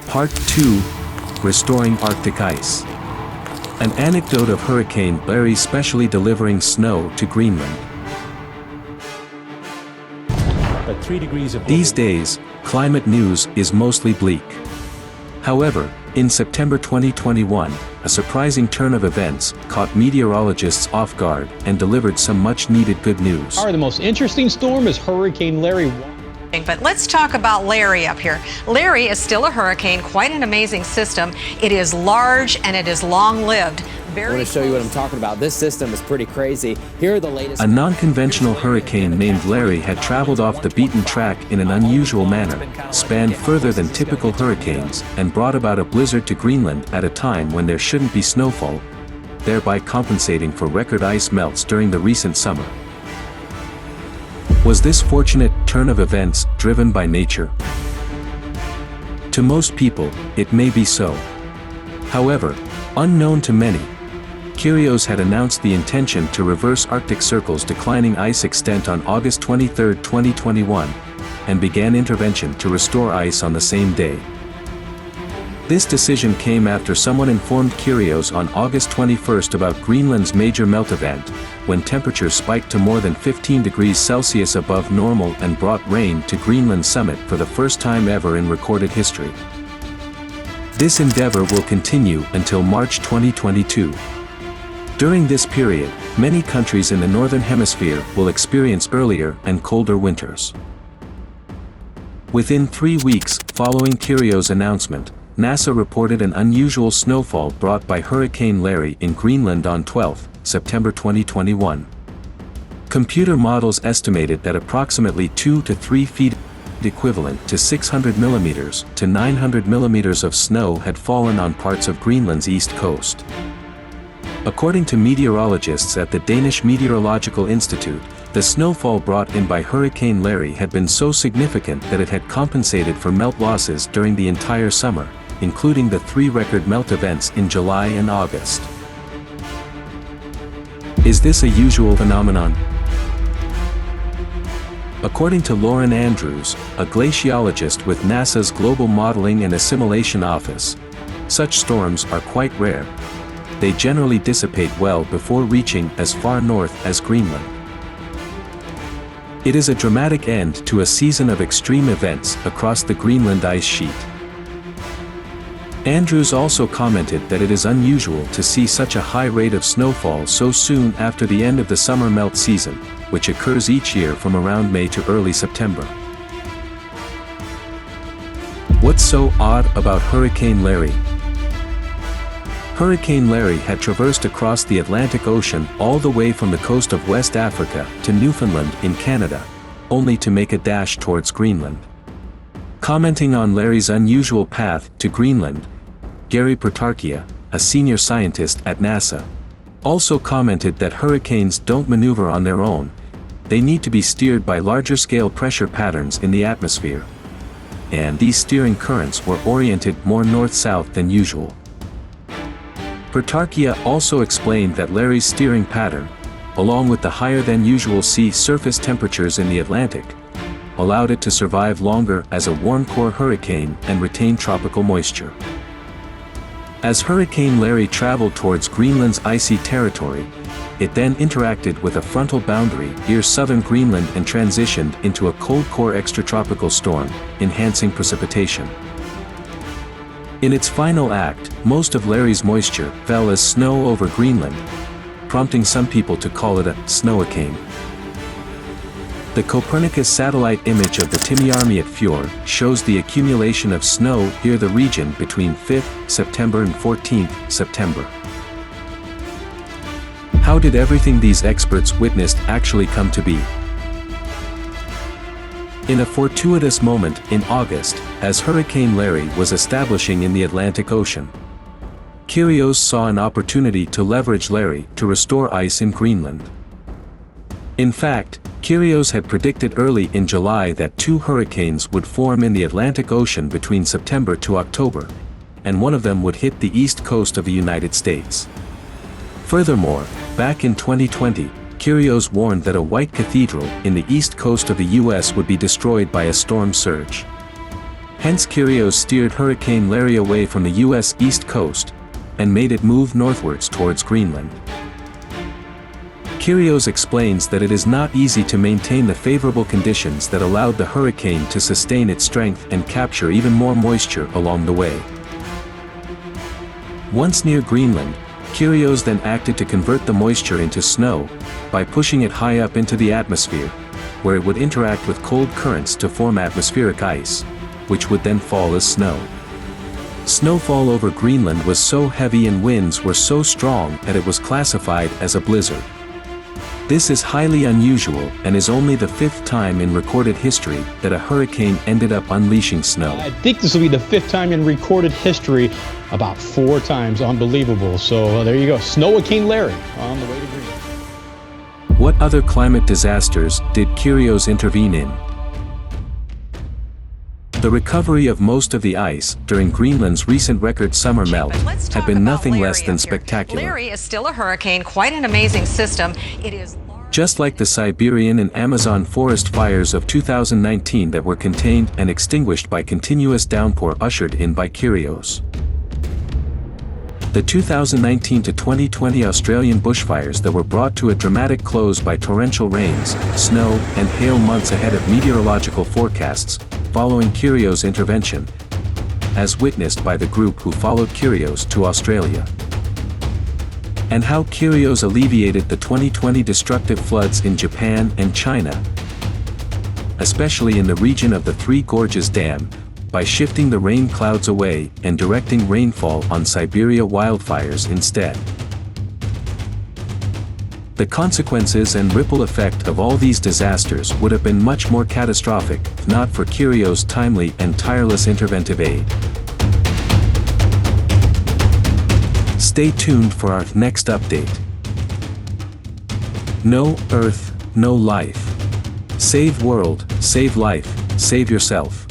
Part 2: Restoring Arctic Ice. An anecdote of Hurricane Larry specially delivering snow to Greenland. These days, climate news is mostly bleak. However, in September 2021, a surprising turn of events caught meteorologists off guard and delivered some much-needed good news. The most interesting storm is Hurricane Larry. But let's talk about Larry up here. Larry is still a hurricane, quite an amazing system. It is large and it is long-lived. I want to show you what I'm talking about. This system is pretty crazy. Here are the latest. A non-conventional hurricane named Larry had traveled off the beaten track in an unusual manner, spanned further than typical hurricanes, and brought about a blizzard to Greenland at a time when there shouldn't be snowfall, thereby compensating for record ice melts during the recent summer. Was this fortunate turn of events driven by nature? To most people, it may be so. However, unknown to many, Kyrios had announced the intention to reverse Arctic Circle's declining ice extent on August 23, 2021, and began intervention to restore ice on the same day. This decision came after someone informed Kyrios on August 21 about Greenland's major melt event, when temperatures spiked to more than 15 degrees Celsius above normal and brought rain to Greenland's summit for the first time ever in recorded history. This endeavor will continue until March 2022. During this period, many countries in the Northern Hemisphere will experience earlier and colder winters. Within 3 weeks following Kyrios' announcement, NASA reported an unusual snowfall brought by Hurricane Larry in Greenland on 12 September 2021. Computer models estimated that approximately 2 to 3 feet, equivalent to 600 millimeters to 900 millimeters of snow had fallen on parts of Greenland's east coast. According to meteorologists at the Danish Meteorological Institute, the snowfall brought in by Hurricane Larry had been so significant that it had compensated for melt losses during the entire summer, including the 3 record melt events in July and August. Is this a usual phenomenon? According to Lauren Andrews, a glaciologist with NASA's Global Modeling and Assimilation Office, such storms are quite rare. They generally dissipate well before reaching as far north as Greenland. It is a dramatic end to a season of extreme events across the Greenland ice sheet. Andrews also commented that it is unusual to see such a high rate of snowfall so soon after the end of the summer melt season, which occurs each year from around May to early September. What's so odd about Hurricane Larry? Hurricane Larry had traversed across the Atlantic Ocean all the way from the coast of West Africa to Newfoundland in Canada, only to make a dash towards Greenland. Commenting on Larry's unusual path to Greenland, Gary Protarchia, a senior scientist at NASA, also commented that hurricanes don't maneuver on their own, they need to be steered by larger-scale pressure patterns in the atmosphere. And these steering currents were oriented more north-south than usual. Protarchia also explained that Larry's steering pattern, along with the higher-than-usual sea surface temperatures in the Atlantic, allowed it to survive longer as a warm-core hurricane and retain tropical moisture. As Hurricane Larry traveled towards Greenland's icy territory, it then interacted with a frontal boundary near southern Greenland and transitioned into a cold-core extratropical storm, enhancing precipitation. In its final act, most of Larry's moisture fell as snow over Greenland, prompting some people to call it a snowicane. The Copernicus satellite image of the Timiarmiat Fjord shows the accumulation of snow near the region between 5th September and 14th September. How did everything these experts witnessed actually come to be? In a fortuitous moment in August, as Hurricane Larry was establishing in the Atlantic Ocean, Kyrios saw an opportunity to leverage Larry to restore ice in Greenland. In fact, Kyrios had predicted early in July that 2 hurricanes would form in the Atlantic Ocean between September to October, and one of them would hit the east coast of the United States. Furthermore, back in 2020, Kyrios warned that a white cathedral in the east coast of the US would be destroyed by a storm surge. Hence Kyrios steered Hurricane Larry away from the U.S. East Coast, and made it move northwards towards Greenland. Kyrios explains that it is not easy to maintain the favorable conditions that allowed the hurricane to sustain its strength and capture even more moisture along the way. Once near Greenland, Kyrios then acted to convert the moisture into snow, by pushing it high up into the atmosphere, where it would interact with cold currents to form atmospheric ice, which would then fall as snow. Snowfall over Greenland was so heavy and winds were so strong that it was classified as a blizzard. This is highly unusual and is only the 5th time in recorded history that a hurricane ended up unleashing snow. I think this will be the 5th time in recorded history, about 4 times. Unbelievable. So there you go. Snow-a-King Larry on the way to Greenland. What other climate disasters did Kyrios intervene in? The recovery of most of the ice during Greenland's recent record summer melt had been nothing less than spectacular. Larry is still a hurricane, quite an amazing system. It is just like the Siberian and Amazon forest fires of 2019 that were contained and extinguished by continuous downpour ushered in by Kyrios. The 2019 to 2020 Australian bushfires that were brought to a dramatic close by torrential rains, snow, and hail months ahead of meteorological forecasts, following Kyrios' intervention, as witnessed by the group who followed Kyrios to Australia. And how Kyrios alleviated the 2020 destructive floods in Japan and China, especially in the region of the Three Gorges Dam, by shifting the rain clouds away and directing rainfall on Siberia wildfires instead. The consequences and ripple effect of all these disasters would have been much more catastrophic if not for Kyrios' timely and tireless interventive aid. Stay tuned for our next update. No Earth, no life. Save world, save life, save yourself.